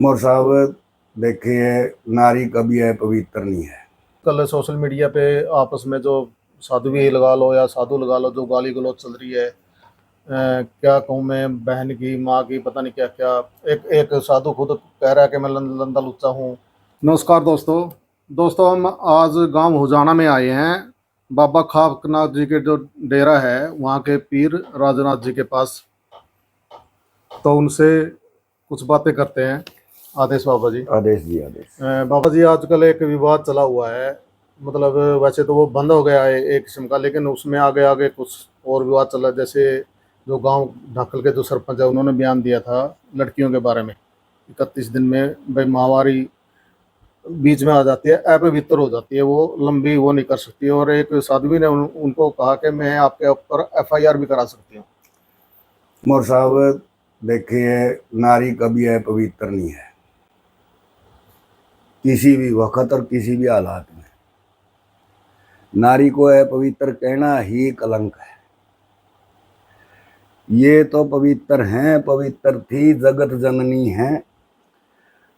मोर साहब, देखिए, नारी कभी है पवित्र नहीं है। कल सोशल मीडिया पे आपस में जो साधु भी लगा लो या साधु लगा लो, जो गाली गलौज चल रही है। क्या कहूँ मैं, बहन की माँ की पता नहीं क्या क्या। एक एक साधु खुद कह रहा है कि मैं लंदा लुच्चा हूँ। नमस्कार दोस्तों। हम आज गांव हुजाना में आए हैं। बाबा खाकनाथ जी के जो डेरा है वहाँ के पीर राजनाथ जी के पास। तो उनसे कुछ बातें करते हैं। आदेश बाबा जी। आदेश जी, आदेश। बाबा जी, आजकल एक विवाद चला हुआ है। मतलब वैसे तो वो बंद हो गया है एक किस्म का, लेकिन उसमें आगे आगे कुछ और विवाद चला है। जैसे जो गांव ढाकल के जो सरपंच है उन्होंने बयान दिया था लड़कियों के बारे में, 31 दिन में भाई माहवारी बीच में आ जाती है, अपवित्र हो जाती है, वो लंबी वो नहीं कर सकती। और एक साध्वी ने उनको कहा कि मैं आपके ऊपर FIR भी करा सकती हूँ। मोर तो साहब, देखिए, नारी कभी है पवित्र नहीं है, किसी भी वक्त और किसी भी हालात में। नारी को है पवित्र कहना ही कलंक है। ये तो पवित्र हैं, पवित्र थी, जगत जननी है,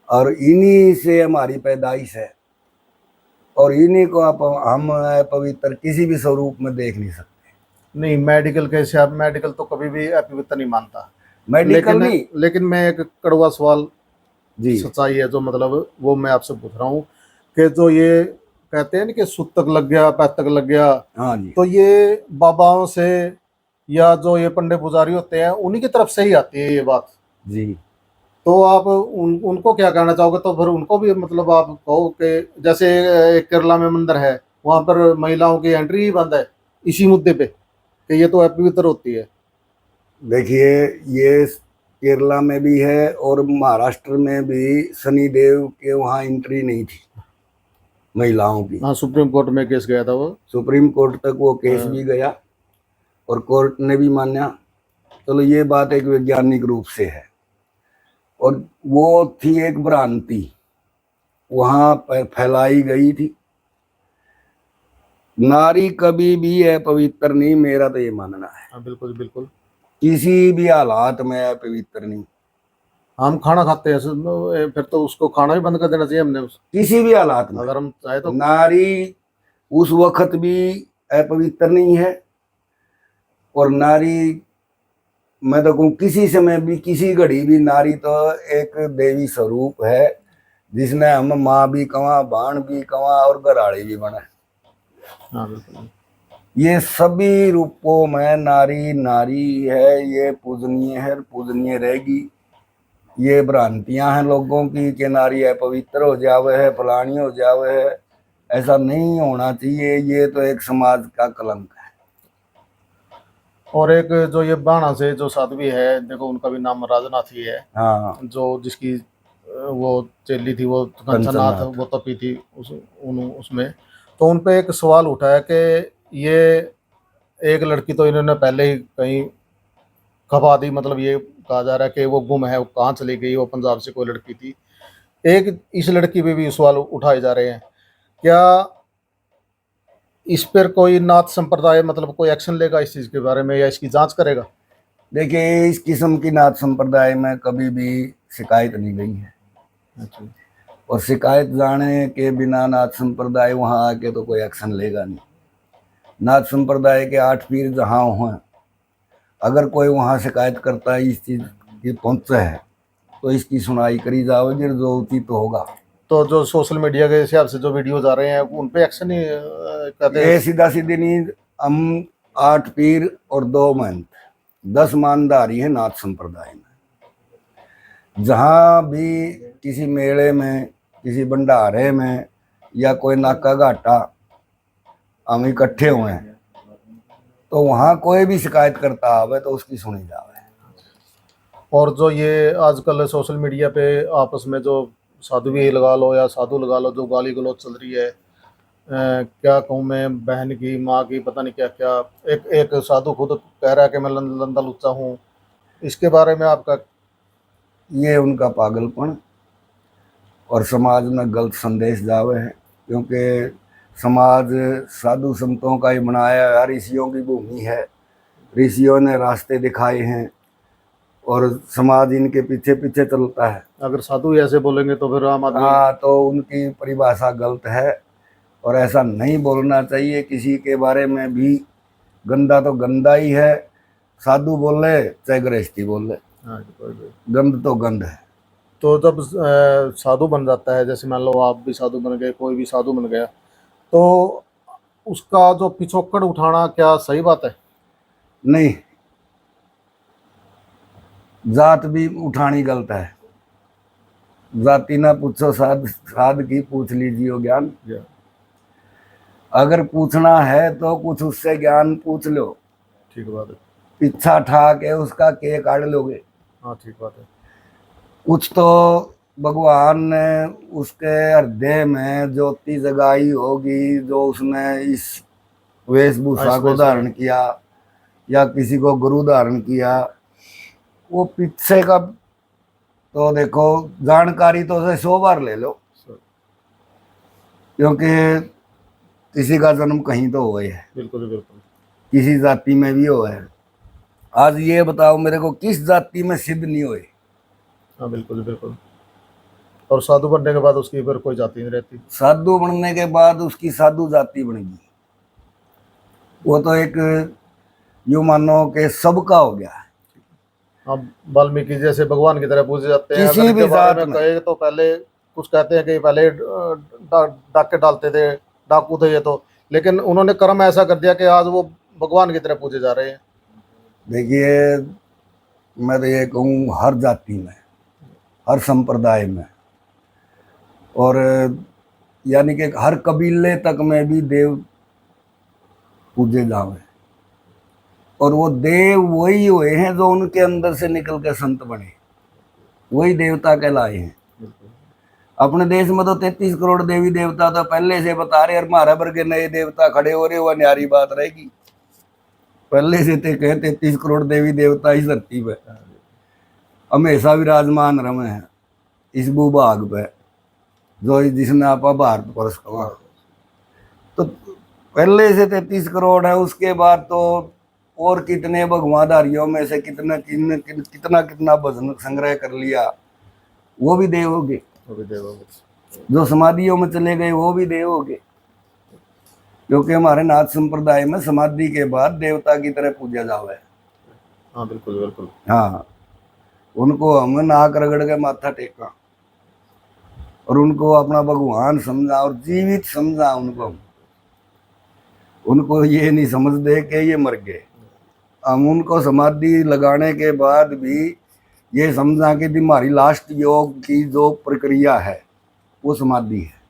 और इन्हीं से हमारी पैदाइश है, और इन्हीं को आप हम पवित्र किसी भी स्वरूप में देख नहीं सकते। नहीं, मेडिकल के हिसाब मेडिकल तो कभी भी अपवित्र नहीं मानता। मेडिकल लेकिन नहीं। लेकिन मैं एक कड़वा सवाल, जी। सच्चाई है जो मतलब वो मैं आपसे पूछ रहा हूँ कि जो ये कहते हैं ना कि सुतक लग गया पैतक लग गया, हाँ जी। तो ये बाबाओं से या जो ये पंडित पुजारी होते हैं उन्हीं की तरफ से ही आती है ये बात। जी। तो आप उनको क्या कहना चाहोगे? तो फिर उनको भी मतलब आप कहो कि जैसे एक केरला में मंदिर है, वहां पर महिलाओं की एंट्री ही बंद है इसी मुद्दे पे कि ये तो अपवित्र होती है। देखिए, ये केरला में भी है और महाराष्ट्र में भी शनिदेव के वहाँ एंट्री नहीं थी महिलाओं की। हाँ, सुप्रीम कोर्ट में केस गया था वो। सुप्रीम कोर्ट तक वो केस हाँ। भी गया और कोर्ट ने भी माना। चलो, ये बात एक वैज्ञानिक रूप से है, और वो थी एक भ्रांति वहां पर फैलाई गई थी। नारी कभी भी है पवित्र नहीं, मेरा तो ये मानना है। हाँ, बिल्कुल बिल्कुल। किसी भी हालात में है पवित्र नहीं, हम खाना खाते हैं फिर तो उसको खाना भी बंद कर देना चाहिए हमने किसी भी हालात में। अगर हम चाहे तो। नारी उस वक्त भी अपवित्र नहीं है, और नारी, मैं तो कहूँ किसी समय भी किसी घड़ी भी नारी तो एक देवी स्वरूप है, जिसने हम माँ भी कवा, बाण भी कवा, और घराड़ी भी बना। हाँ, बिल्कुल। ये सभी रूपों में नारी नारी है, ये पूजनीय है, पूजनीय रहेगी। ये भ्रांतियां हैं लोगों की कि नारी है पवित्र हो जावे है, फलानी हो जावे है। ऐसा नहीं होना चाहिए, ये तो एक समाज का कलंक है। और एक जो ये बाणा से जो साध्वी है, देखो उनका भी नाम राजनाथ ही है। हाँ। जो जिसकी वो चेली थी वो कंचननाथ, कंचननाथ। वो तपी थी उसमें। तो उन पे एक सवाल उठा है कि ये एक लड़की तो इन्होंने पहले ही कहीं खपा दी, मतलब ये कहा जा रहा है कि वो गुम है, वो कहाँ चली गई, वो पंजाब से कोई लड़की थी। एक इस लड़की पे भी सवाल उठाए जा रहे हैं। क्या इस पर कोई नाथ संप्रदाय मतलब कोई एक्शन लेगा इस चीज के बारे में, या इसकी जांच करेगा? देखिए, इस किस्म की नाथ संप्रदाय में कभी भी शिकायत नहीं गई है, अच्छा। और शिकायत जाने के बिना नाथ संप्रदाय वहां आके तो कोई एक्शन लेगा नहीं। नाथ संप्रदाय के 8 पीर जहाँ हों, अगर कोई वहां शिकायत करता है, इस चीज की पहुंच है, तो इसकी सुनाई करी जाएगी, जो उचित होगा। तो जो सोशल मीडिया के हिसाब से जो वीडियोज आ रहे हैं उन पे एक्शन ही कहते हैं। ये सीधा सीधी नहीं। हम 8 पीर और 2 महंत, 10 मानधारी है नाथ संप्रदाय में। जहाँ भी किसी मेले में, किसी भंडारे में, या कोई नाका घाटा हम इकट्ठे हुए हैं, तो वहाँ कोई भी शिकायत करता आवे तो उसकी सुनी जावे। और जो ये आजकल सोशल मीडिया पे आपस में जो साधु भी लगा लो या साधु लगा लो, जो गाली गलौज चल रही है। क्या कहूँ मैं, बहन की माँ की पता नहीं क्या क्या। एक एक साधु खुद कह रहा है कि मैं लंदा लुच्चा हूँ। इसके बारे में आपका? ये उनका पागलपन और समाज में गलत संदेश जावे है, क्योंकि समाज साधु संतों का ही बनाया है, ऋषियों की भूमि है। ऋषियों ने रास्ते दिखाए हैं, और समाज इनके पीछे पीछे चलता है। अगर साधु ऐसे बोलेंगे तो फिर आम आदमी। हाँ, तो उनकी परिभाषा गलत है और ऐसा नहीं बोलना चाहिए। किसी के बारे में भी गंदा तो गंदा ही है, साधु बोले चाहे गृहस्थी बोले, हाँ जी, कोई भी। गंद तो गंद है। तो जब साधु बन जाता है, जैसे मान लो आप भी साधु बन गए, कोई भी साधु बन गया, तो उसका जो पिछोकड़ उठाना क्या सही बात है? नहीं, जात भी उठानी गलत है। जाति ना पूछो साध, साध की पूछ लीजिए ज्ञान। अगर पूछना है तो कुछ उससे ज्ञान पूछ लो, ठीक बात है। पीछा ठा के उसका के काट लोगे। हाँ, ठीक बात है। कुछ तो भगवान ने उसके हृदय में ज्योति जगाई होगी, जो उसने इस वेशभूषा को धारण किया या किसी को गुरु धारण किया। वो पीछे का तो देखो, जानकारी तो उसे 100 बार ले लो, क्योंकि किसी का जन्म कहीं तो हुआ है, बिल्कुल बिल्कुल। किसी जाति में भी हुआ है। आज ये बताओ मेरे को, किस जाति में सिद्ध नहीं हुए? हाँ, बिल्कुल बिल्कुल। और साधु बनने के बाद उसकी फिर कोई जाति नहीं रहती। साधु बनने के बाद उसकी साधु जाति बनेगी। वो तो एक यूं मानो कि सबका हो गया। अब वाल्मीकि जैसे भगवान की तरह पूजे जाते हैं। किसी अगर भी इनके बारे जात में में। कहे तो पहले कुछ कहते हैं कि पहले डाके डालते थे, डाकू थे ये तो, लेकिन उन्होंने कर्म ऐसा कर दिया कि आज वो भगवान की तरह पूजे जा रहे हैं। देखिए, मैं तो ये कहूँ, हर जाति में, हर संप्रदाय में, और यानी कि हर कबीले तक में भी देव पूजे जावे। और वो देव वही हुए हैं जो उनके अंदर से निकल के संत बने, वही देवता कहलाए हैं। अपने देश में तो 33 करोड़ देवी देवता तो पहले से बता रहे, और हमारे वर्ग के नए देवता खड़े हो रहे, वह न्यारी बात रहेगी। पहले से ते कहे 33 करोड़ देवी देवता इस धरती पे हमेशा विराजमान रहे हैं, इस भूभाग पे, जो जिसने आपा भारत वर्ष कहा। तो पहले से 33 करोड़ है। उसके बाद तो और कितने भगवाधारियों में से कितना कितना भजन संग्रह कर लिया, वो भी देव हो गए। वो भी देव होंगे। जो समाधियों में चले गए वो भी देव हो गए, क्योंकि हमारे नाथ संप्रदाय में समाधि के बाद देवता की तरह पूजा जावे। हाँ, बिल्कुल बिल्कुल। हाँ, उनको हम नाक रगड़ के माथा टेका और उनको अपना भगवान समझा और जीवित समझा। उनको ये नहीं समझ दे कि ये मर गए। हम उनको समाधि लगाने के बाद भी ये समझा कि हमारी लास्ट योग की जो प्रक्रिया है वो समाधि है।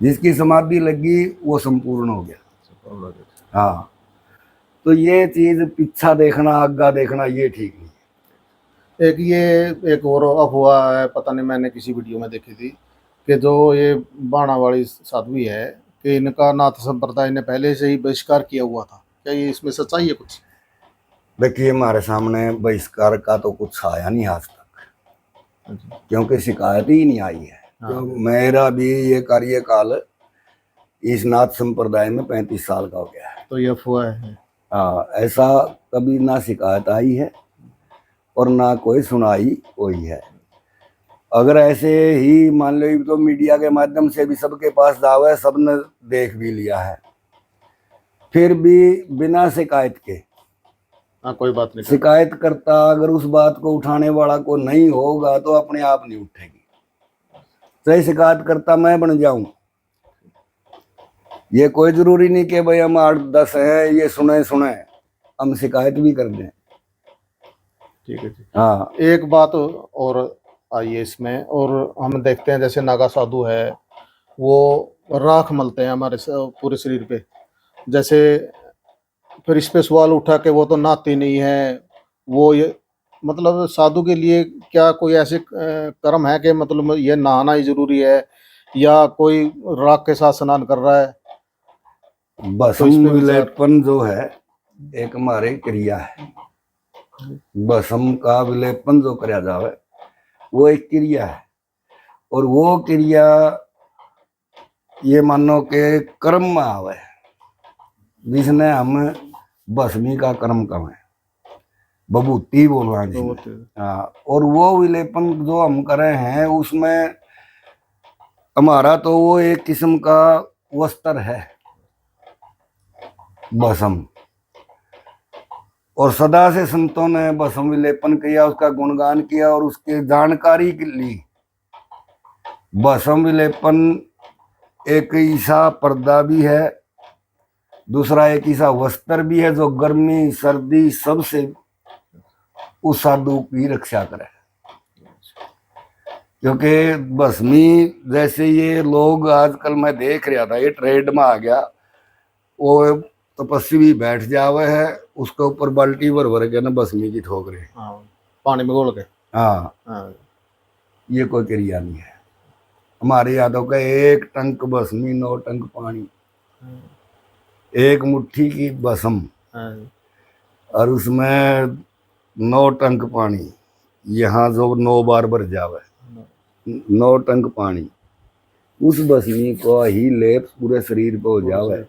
जिसकी समाधि लगी वो संपूर्ण हो गया। हाँ, तो ये चीज पीछा देखना, आगा देखना, ये ठीक नहीं। एक और अफवाह है, पता नहीं, मैंने किसी वीडियो में देखी थी कि जो ये बाणा वाली साध्वी है कि इनका नाथ संप्रदाय ने पहले से ही बहिष्कार किया हुआ था। क्या ये इसमें सच्चाई है कुछ? देखिए, हमारे सामने बहिष्कार का तो कुछ आया नहीं आज तक, क्योंकि शिकायत ही नहीं आई है। तो मेरा भी ये कार्यकाल इस नाथ संप्रदाय में 35 साल का हो गया है। तो ये अफवाह है। हाँ, ऐसा कभी ना शिकायत आई है और ना कोई सुनाई हुई है। अगर ऐसे ही मान लो तो मीडिया के माध्यम से भी सबके पास दावा है, सबने देख भी लिया है, फिर भी बिना शिकायत के। हाँ, कोई बात नहीं। शिकायत करता अगर उस बात को उठाने वाला को नहीं होगा तो अपने आप नहीं उठेगी। चाहे शिकायत करता मैं बन जाऊं, ये कोई जरूरी नहीं कि भाई हम 8-10 हैं ये सुने हम शिकायत भी कर दें। ठीक है जी। हाँ, एक बात और आई है इसमें, और हम देखते हैं जैसे नागा साधु है, वो राख मलते हैं हमारे पूरे शरीर पे। जैसे फिर इस पे सवाल उठा कि वो तो नहाते नहीं है, वो ये मतलब साधु के लिए क्या कोई ऐसे कर्म है कि मतलब ये नहाना ही जरूरी है, या कोई राख के साथ स्नान कर रहा है? भस्म विलेपन जो है एक हमारे क्रिया है। भस्म का विलेपन जो कराया जावे वो एक क्रिया है, और वो क्रिया ये मानो के कर्म में आवे, जिसने हम भस्मी का कर्म करें। बभूति बोल रहा तो है। वो हाँ, और वो विलेपन जो हम कर रहे हैं उसमें हमारा तो वो एक किस्म का वस्त्र है, भस्म। और सदा से संतों ने भस्म विलेपन किया, उसका गुणगान किया और उसके जानकारी के लिए भस्म विलेपन एक ऐसा पर्दा भी है, दूसरा एक ऐसा वस्त्र भी है जो गर्मी सर्दी सबसे उस साधु की रक्षा करे। क्योंकि भस्मी जैसे ये लोग आजकल मैं देख रहा था, ये ट्रेड में आ गया, वो तपस्वी बैठ जावे है, उसके ऊपर बाल्टी भर भर के ना भस्मी की ठोक रहे। हाँ, पानी में घोल के। हाँ, हाँ, ये कोई क्रिया नहीं है। हमारे यादव का 1 टंक भस्मी 9 टंक पानी, 1 मुट्ठी की भस्म हाँ, और उसमें 9 टंक पानी, यहाँ जो 9 बार भर जावे, 9 टंक पानी, उस भस्मी को ही लेप पूरे शरीर पे हो जावे।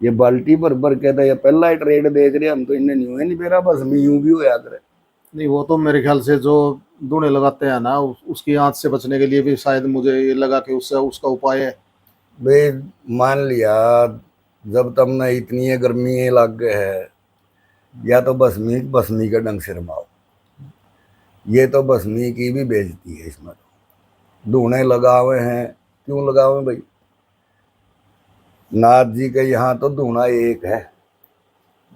ये बाल्टी भर भर के था, ये पहला ही ट्रेड देख रहे हम तो, इन्हें नहीं हुए नहीं मेरा भस्मी यूं भी होया करे। नहीं वो तो मेरे ख्याल से जो दूने लगाते हैं ना उसकी आंच से बचने के लिए भी शायद मुझे ये लगा कि उससे उसका उपाय है। भाई मान लिया जब तुमने इतनी गर्मी लग गए है, या तो भस्मी भस्मी के ढंग से रमाओ, ये तो भस्मी की भी बेइज्जती है। इसमें धूने लगावे हैं, क्यों लगावे भाई? नाथ जी के यहाँ तो धूना एक है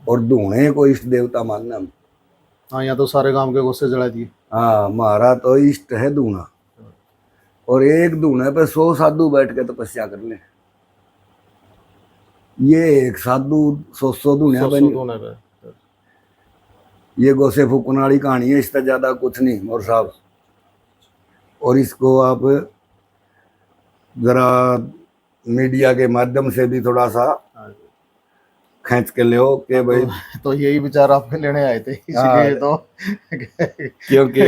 और धूने को इष्ट देवता मानना हम। हाँ, यहाँ तो सारे गांव के गुस्से जला दिए। हाँ, हमारा तो इष्ट है धूना, और एक धूने पे 100 साधु बैठ के तपस्या कर ले। ये एक साधु 100 धूने पे नहीं। दूने पे ये गोसे फूकने वाली कहानी है, इससे ज्यादा कुछ नहीं और साहब। और इसको आप जरा मीडिया के माध्यम से भी थोड़ा सा खींच के ले कि भाई, तो यही विचार आपके लेने आए थे इसलिए तो क्योंकि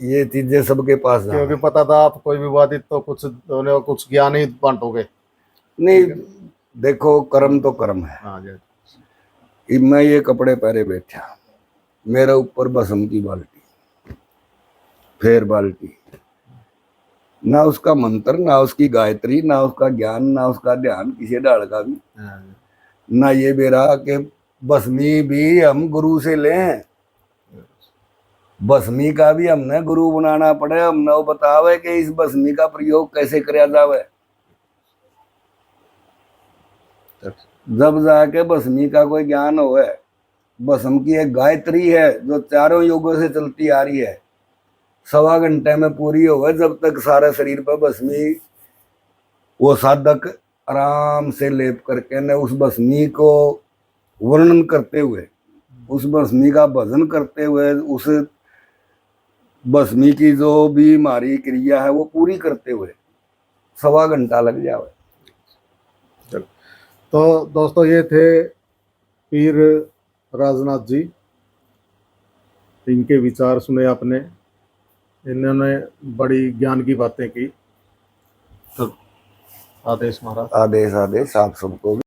ये चीजें सबके पास जा क्योंकि पता था आप कोई विवादित तो कुछ ज्ञान ही बांटोगे। नहीं। देखो, कर्म तो कर्म है। हाँ जी। मैं ये कपड़े पहरे बैठा, मेरे ऊपर भस्म की बाल्टी, फिर बाल्टी, ना उसका मंत्र, ना उसकी गायत्री, ना उसका ज्ञान, ना उसका ध्यान किसी डाल का भी, ना ये बेरा के भस्मी भी हम गुरु से लें। भस्मी का भी हमने गुरु बनाना पड़े, हमने वो बतावे कि इस भस्मी का प्रयोग कैसे किया जावे, जब जाके भस्मी का कोई ज्ञान होवे। भस्म की एक गायत्री है जो 4 युगों से चलती आ रही है, 1.25 घंटे में पूरी होवे। जब तक सारे शरीर पर भस्मी वो साधक आराम से लेप करके न उस भस्मी को वर्णन करते हुए, उस भस्मी का भजन करते हुए, उस भस्मी की जो भी हमारी क्रिया है वो पूरी करते हुए 1.25 घंटा लग जावे। तो दोस्तों ये थे पीर राजनाथ जी, इनके विचार सुने आपने, इन्होंने बड़ी ज्ञान की बातें की। तो आदेश महाराज। आदेश आदेश आप सबको।